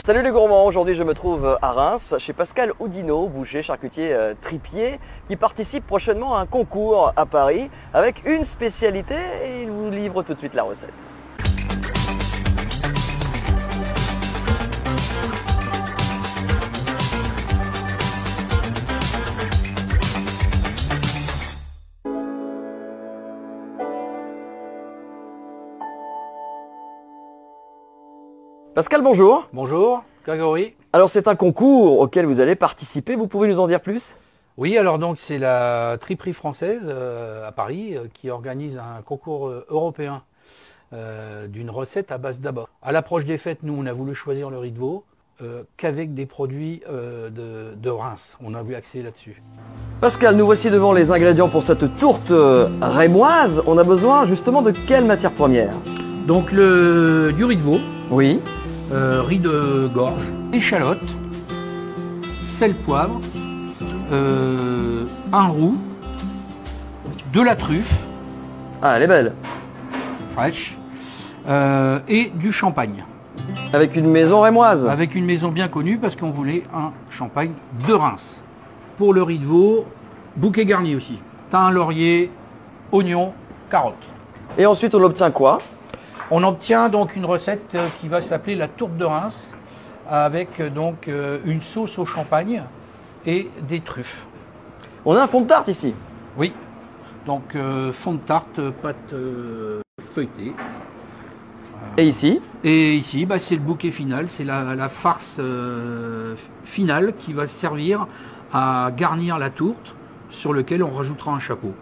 Salut les gourmands, aujourd'hui je me trouve à Reims chez Pascal Oudinot, boucher, charcutier, tripier, qui participe prochainement à un concours à Paris avec une spécialité et il vous livre tout de suite la recette. Pascal, bonjour. Bonjour, Grégory. Alors c'est un concours auquel vous allez participer, vous pouvez nous en dire plus? Oui, alors donc c'est la triperie française à Paris qui organise un concours européen d'une recette à base d'abat. À l'approche des fêtes, nous on a voulu choisir le riz de veau qu'avec des produits de Reims. On a voulu axer là-dessus. Pascal, nous voici devant les ingrédients pour cette tourte rémoise. On a besoin justement de quelle matière première? Donc du riz de veau. Oui. Riz de gorge, échalotes, sel, poivre, un roux, de la truffe. Ah, elle est belle. Fraîche. Et du champagne. Avec une maison rémoise. Avec une maison bien connue parce qu'on voulait un champagne de Reims. Pour le riz de veau, bouquet garni aussi. Thym, laurier, oignons, carottes. Et ensuite on obtient quoi? On obtient donc une recette qui va s'appeler la tourte de Reims avec donc une sauce au champagne et des truffes. On a un fond de tarte ici. Oui, donc fond de tarte, pâte feuilletée. Et ici? Et ici, bah, c'est le bouquet final, c'est la farce finale qui va servir à garnir la tourte sur lequel on rajoutera un chapeau.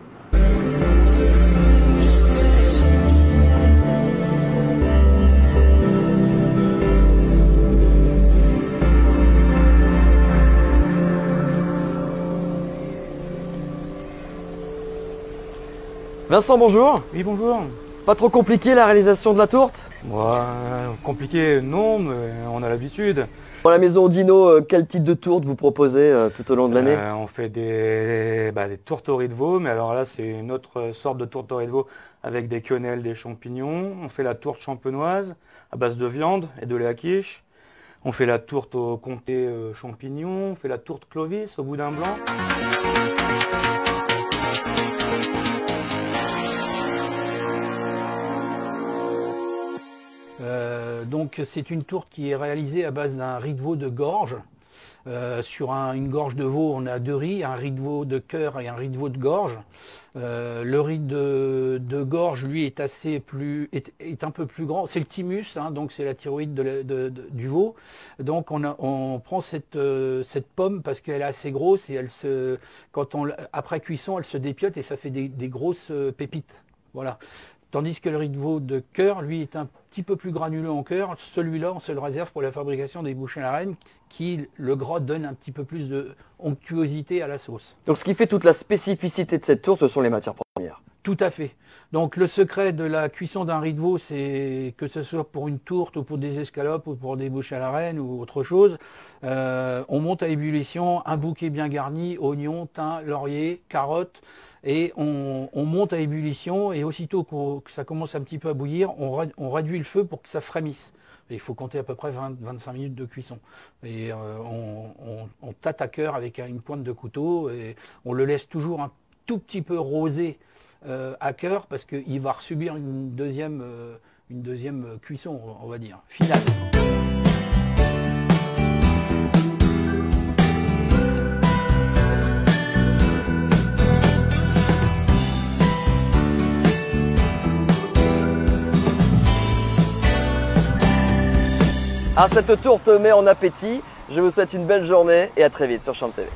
Vincent, bonjour. Oui, bonjour. Pas trop compliqué la réalisation de la tourte? Compliqué, non, mais on a l'habitude. Pour la maison Oudinot, quel type de tourte vous proposez tout au long de l'année? On fait des tourtes au riz de veau, mais alors là, c'est une autre sorte de tourte au riz de veau avec des quenelles, des champignons. On fait la tourte champenoise à base de viande et de lait à quiche. On fait la tourte au comté champignons. On fait la tourte Clovis au boudin blanc. Donc c'est une tourte qui est réalisée à base d'un riz de veau de gorge. Sur une gorge de veau, on a deux riz, un riz de veau de cœur et un riz de veau de gorge. Le riz de gorge, lui, est un peu plus grand. C'est le thymus, hein, donc c'est la thyroïde du veau. Donc on prend cette pomme parce qu'elle est assez grosse et après cuisson, elle se dépiote et ça fait des grosses pépites. Voilà. Tandis que le riz de veau de cœur, lui, est un petit peu plus granuleux en cœur. Celui-là, on se le réserve pour la fabrication des bouchées à la reine, qui, le gras, donne un petit peu plus de onctuosité à la sauce. Donc ce qui fait toute la spécificité de cette tourte, ce sont les matières premières. Tout à fait. Donc le secret de la cuisson d'un riz de veau, c'est que ce soit pour une tourte ou pour des escalopes ou pour des bouchées à la reine ou autre chose. On monte à ébullition un bouquet bien garni, oignons, thym, laurier, carottes. Et on monte à ébullition et aussitôt que ça commence un petit peu à bouillir, on réduit le feu pour que ça frémisse. Et il faut compter à peu près 20-25 minutes de cuisson. Et on tâte à cœur avec une pointe de couteau et on le laisse toujours un tout petit peu rosé à cœur parce qu'il va subir une deuxième cuisson, on va dire, finale. Ah, cette tourte met en appétit. Je vous souhaite une belle journée et à très vite sur Champ TV.